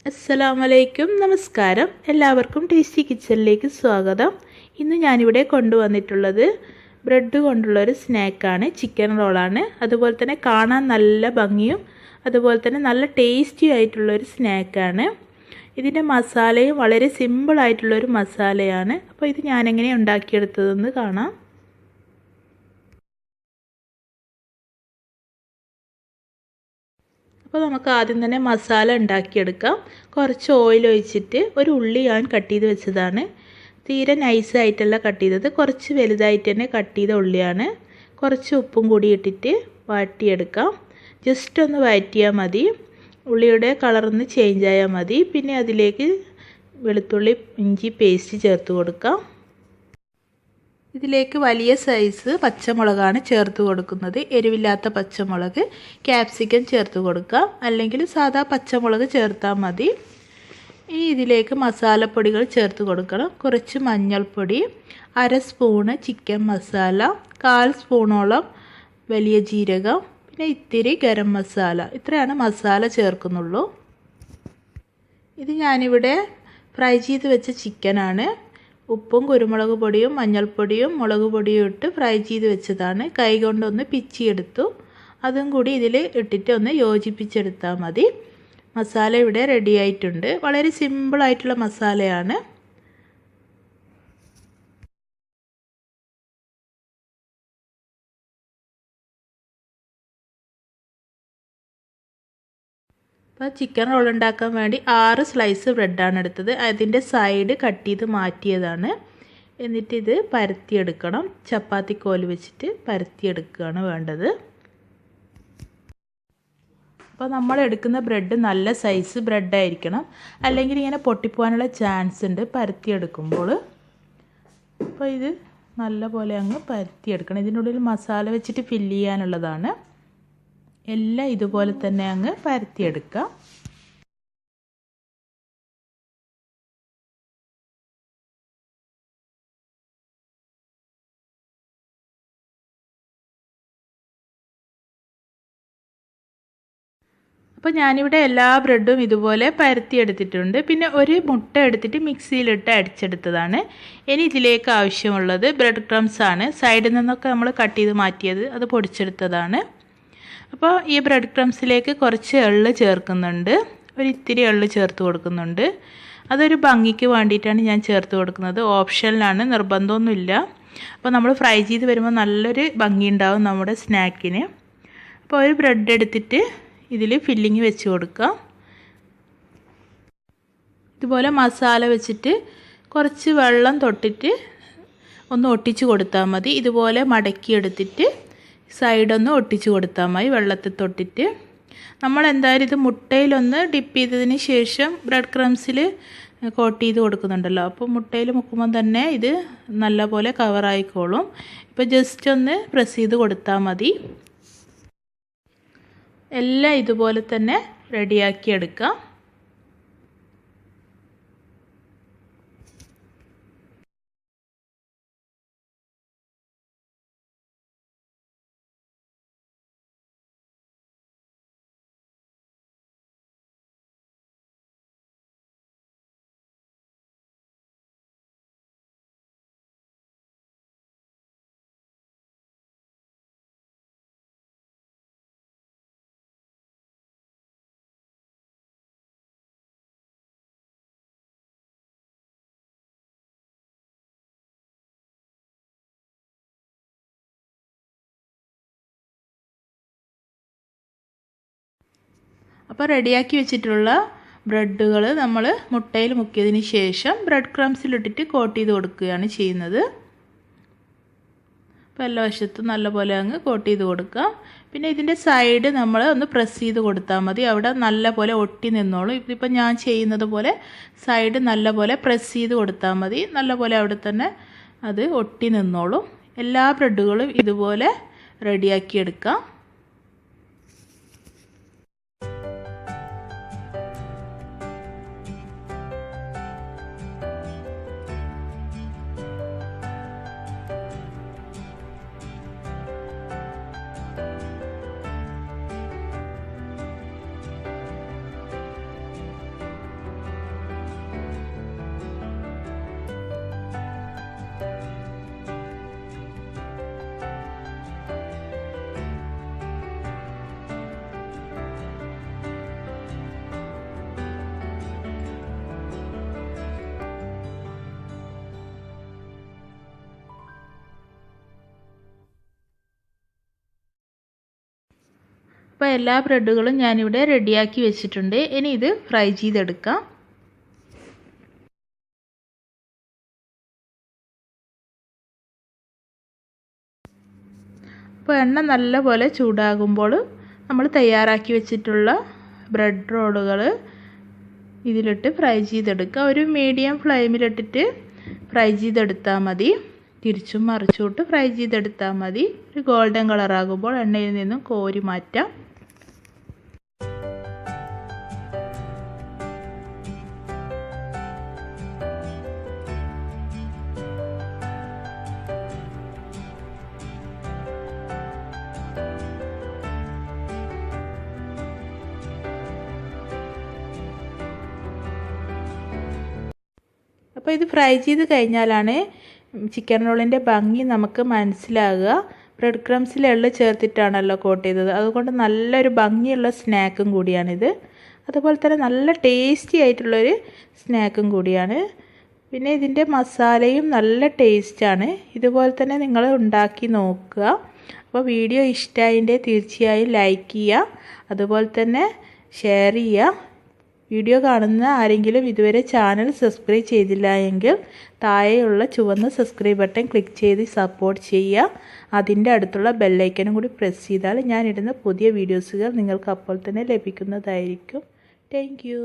അസ്സലാമലൈക്കും നമസ്കാരം. എല്ലാവർക്കും ടേസ്റ്റി കിച്ചണിലേക്ക് സ്വാഗതം. ഇന്ന് ഞാനിവിടെ കൊണ്ടുവന്നിട്ടുള്ളത് ബ്രെഡ് കൊണ്ടുള്ളൊരു സ്നാക്കാണ്. ചിക്കൻ റോളാണ്. അതുപോലെ തന്നെ കാണാൻ നല്ല ഭംഗിയും അതുപോലെ തന്നെ നല്ല ടേസ്റ്റി ആയിട്ടുള്ളൊരു സ്നാക്കാണ്. ഇതിൻ്റെ മസാലയും വളരെ സിമ്പിളായിട്ടുള്ളൊരു മസാലയാണ്. അപ്പോൾ ഇത് ഞാനെങ്ങനെ ഉണ്ടാക്കിയെടുത്തതെന്ന് കാണാം. അപ്പോൾ നമുക്ക് ആദ്യം തന്നെ മസാല ഉണ്ടാക്കിയെടുക്കാം. കുറച്ച് ഓയിൽ ഒഴിച്ചിട്ട് ഒരു ഉള്ളി ഞാൻ കട്ട് ചെയ്ത് വെച്ചതാണ്. തീരെ നൈസായിട്ടല്ല കട്ട് ചെയ്തത്, കുറച്ച് വലുതായിട്ട് തന്നെ കട്ട് ചെയ്ത ഉള്ളിയാണ്. കുറച്ച് ഉപ്പും കൂടി ഇട്ടിട്ട് വാട്ടിയെടുക്കാം. ജസ്റ്റ് ഒന്ന് വഴറ്റിയാൽ മതി. ഉള്ളിയുടെ കളറൊന്ന് ചേഞ്ച് ആയാൽ മതി. പിന്നെ അതിലേക്ക് വെളുത്തുള്ളി ഇഞ്ചി പേസ്റ്റ് ചേർത്ത് കൊടുക്കാം. ഇതിലേക്ക് വലിയ സൈസ് പച്ചമുളകാണ് ചേർത്ത് കൊടുക്കുന്നത്. എരിവില്ലാത്ത പച്ചമുളക്. ക്യാപ്സിക്കം ചേർത്ത് കൊടുക്കാം, അല്ലെങ്കിൽ സാധാ പച്ചമുളക് ചേർത്താൽ മതി. ഇനി ഇതിലേക്ക് മസാലപ്പൊടികൾ ചേർത്ത് കൊടുക്കണം. കുറച്ച് മഞ്ഞൾപ്പൊടി, 1/2 സ്പൂണ് ചിക്കൻ മസാല, 1/4 സ്പൂണോളം വലിയ ജീരകം, പിന്നെ ഇത്തിരി ഗരം മസാല. ഇത്രയാണ് മസാല ചേർക്കുന്നുള്ളൂ. ഇത് ഞാനിവിടെ ഫ്രൈ ചെയ്ത് വെച്ച ചിക്കനാണ്. ഉപ്പും കുരുമുളക് പൊടിയും മഞ്ഞൾപ്പൊടിയും മുളക് പൊടിയും ഇട്ട് ഫ്രൈ ചെയ്ത് വെച്ചതാണ്. കൈ കൊണ്ടൊന്ന് പിച്ചിയെടുത്തു. അതും കൂടി ഇതിൽ ഇട്ടിട്ട് ഒന്ന് യോജിപ്പിച്ചെടുത്താൽ മതി. മസാല ഇവിടെ റെഡി ആയിട്ടുണ്ട്. വളരെ സിമ്പിളായിട്ടുള്ള മസാലയാണ്. അപ്പോൾ ചിക്കൻ റോൾ ഉണ്ടാക്കാൻ വേണ്ടി 6 സ്ലൈസ് ബ്രെഡാണ് എടുത്തത്. അതിൻ്റെ സൈഡ് കട്ട് ചെയ്ത് മാറ്റിയതാണ്. എന്നിട്ട് ഇത് പരത്തിയെടുക്കണം. ചപ്പാത്തി കോല് വെച്ചിട്ട് പരത്തിയെടുക്കുകയാണ് വേണ്ടത്. അപ്പോൾ നമ്മൾ എടുക്കുന്ന ബ്രെഡ് നല്ല സൈസ് ബ്രെഡായിരിക്കണം, അല്ലെങ്കിൽ ഇങ്ങനെ പൊട്ടിപ്പോകാനുള്ള ചാൻസ് ഉണ്ട് പരത്തിയെടുക്കുമ്പോൾ. അപ്പോൾ ഇത് നല്ല പോലെ അങ്ങ് പരത്തിയെടുക്കണം. ഇതിനുള്ളിൽ മസാല വെച്ചിട്ട് ഫില്ല് ചെയ്യാനുള്ളതാണ്. എല്ലാം ഇതുപോലെ തന്നെ അങ്ങ് പരത്തിയെടുക്കാം. അപ്പോൾ ഞാനിവിടെ എല്ലാ ബ്രെഡും ഇതുപോലെ പരത്തിയെടുത്തിട്ടുണ്ട്. പിന്നെ ഒരു മുട്ട എടുത്തിട്ട് മിക്സിയിലിട്ട് അടിച്ചെടുത്തതാണ്. ഇനി ഇതിലേക്ക് ആവശ്യമുള്ളത് ബ്രെഡ് ക്രംസ് ആണ്. സൈഡിൽ നിന്നൊക്കെ നമ്മൾ കട്ട് ചെയ്ത് മാറ്റിയത്, അത് പൊടിച്ചെടുത്തതാണ്. അപ്പോൾ ഈ ബ്രെഡ് ക്രംസിലേക്ക് കുറച്ച് എള്ള് ചേർക്കുന്നുണ്ട്. ഇത്തിരി എള്ള് ചേർത്ത് കൊടുക്കുന്നുണ്ട്. അതൊരു ഭംഗിക്ക് വേണ്ടിയിട്ടാണ് ഞാൻ ചേർത്ത് കൊടുക്കുന്നത്. ഓപ്ഷനിലാണ്, നിർബന്ധമൊന്നുമില്ല. അപ്പോൾ നമ്മൾ ഫ്രൈ ചെയ്ത് വരുമ്പോൾ നല്ലൊരു ഭംഗി ഉണ്ടാവും നമ്മുടെ സ്നാക്കിന്. അപ്പോൾ ഒരു ബ്രെഡ് എടുത്തിട്ട് ഇതിൽ ഫില്ലിങ് വെച്ച് കൊടുക്കാം. ഇതുപോലെ മസാല വെച്ചിട്ട് കുറച്ച് വെള്ളം തൊട്ടിട്ട് ഒന്ന് ഒട്ടിച്ച് കൊടുത്താൽ മതി. ഇതുപോലെ മടക്കിയെടുത്തിട്ട് സൈഡൊന്ന് ഒട്ടിച്ച് കൊടുത്താൽ മതി വെള്ളത്തിൽ തൊട്ടിട്ട്. നമ്മൾ എന്തായാലും ഇത് മുട്ടയിലൊന്ന് ഡിപ്പ് ചെയ്തതിന് ശേഷം ബ്രെഡ് ക്രംസിൽ കോട്ട് ചെയ്ത് കൊടുക്കുന്നുണ്ടല്ലോ. അപ്പോൾ മുട്ടയിൽ മുക്കുമ്പോൾ തന്നെ ഇത് നല്ലപോലെ കവറായിക്കോളും. ഇപ്പോൾ ജസ്റ്റ് ഒന്ന് പ്രസ് ചെയ്ത് കൊടുത്താൽ മതി. എല്ലാം ഇതുപോലെ തന്നെ റെഡിയാക്കി എടുക്കാം. അപ്പോൾ റെഡിയാക്കി വെച്ചിട്ടുള്ള ബ്രെഡുകൾ നമ്മൾ മുട്ടയിൽ മുക്കിയതിന് ശേഷം ബ്രെഡ് ക്രംസിലിട്ടിട്ട് കോട്ട് ചെയ്ത് കൊടുക്കുകയാണ് ചെയ്യുന്നത്. അപ്പോൾ എല്ലാ വശത്തും നല്ലപോലെ അങ്ങ് കോട്ട് ചെയ്ത് കൊടുക്കാം. പിന്നെ ഇതിൻ്റെ സൈഡ് നമ്മൾ ഒന്ന് പ്രസ് ചെയ്ത് കൊടുത്താൽ മതി. അവിടെ നല്ലപോലെ ഒട്ടി നിന്നോളും. ഇതിപ്പോൾ ഞാൻ ചെയ്യുന്നത് പോലെ സൈഡ് നല്ലപോലെ പ്രസ് ചെയ്ത് കൊടുത്താൽ മതി. നല്ലപോലെ അവിടെ തന്നെ അത് ഒട്ടി നിന്നോളും. എല്ലാ ബ്രെഡുകളും ഇതുപോലെ റെഡിയാക്കി എടുക്കാം. അപ്പോൾ എല്ലാ ബ്രെഡുകളും ഞാനിവിടെ റെഡിയാക്കി വെച്ചിട്ടുണ്ട്. ഇനി ഇത് ഫ്രൈ ചെയ്തെടുക്കാം. അപ്പോൾ എണ്ണ നല്ലപോലെ ചൂടാകുമ്പോൾ നമ്മൾ തയ്യാറാക്കി വെച്ചിട്ടുള്ള ബ്രെഡ് റോളുകൾ ഇതിലിട്ട് ഫ്രൈ ചെയ്തെടുക്കുക. ഒരു മീഡിയം ഫ്ലെയിമിലിട്ടിട്ട് ഫ്രൈ ചെയ്തെടുത്താൽ മതി. തിരിച്ചും മറിച്ചുവിട്ട് ഫ്രൈ ചെയ്തെടുത്താൽ മതി. ഒരു ഗോൾഡൻ കളറാകുമ്പോൾ എണ്ണയിൽ നിന്നും കോരി മാറ്റാം. അപ്പോൾ ഇത് ഫ്രൈ ചെയ്ത് കഴിഞ്ഞാലാണ് ചിക്കൻ റോളിൻ്റെ ഭംഗി നമുക്ക് മനസ്സിലാകുക. ബ്രെഡ് ക്രംസിൽ എള്ള് ചേർത്തിട്ടാണല്ലോ കോട്ട് ചെയ്തത്, അതുകൊണ്ട് നല്ലൊരു ഭംഗിയുള്ള സ്നാക്കും കൂടിയാണിത്. അതുപോലെ തന്നെ നല്ല ടേസ്റ്റി ആയിട്ടുള്ളൊരു സ്നാക്കും കൂടിയാണ്. പിന്നെ ഇതിൻ്റെ മസാലയും നല്ല ടേസ്റ്റാണ്. ഇതുപോലെ തന്നെ നിങ്ങൾ ഉണ്ടാക്കി നോക്കുക. അപ്പോൾ വീഡിയോ ഇഷ്ടമായതിൻ്റെ തീർച്ചയായും ലൈക്ക് ചെയ്യുക, അതുപോലെ തന്നെ ഷെയർ ചെയ്യുക. വീഡിയോ കാണുന്ന ആരെങ്കിലും ഇതുവരെ ചാനൽ സബ്സ്ക്രൈബ് ചെയ്തില്ല എങ്കിൽ താഴെയുള്ള ചുവന്ന സബ്സ്ക്രൈബ് ബട്ടൺ ക്ലിക്ക് ചെയ്ത് സപ്പോർട്ട് ചെയ്യുക. അതിൻ്റെ അടുത്തുള്ള ബെല്ലൈക്കനും കൂടി പ്രസ് ചെയ്താൽ ഞാനിടുന്ന പുതിയ വീഡിയോസുകൾ നിങ്ങൾക്ക് അപ്പോൾ തന്നെ ലഭിക്കുന്നതായിരിക്കും. Thank you.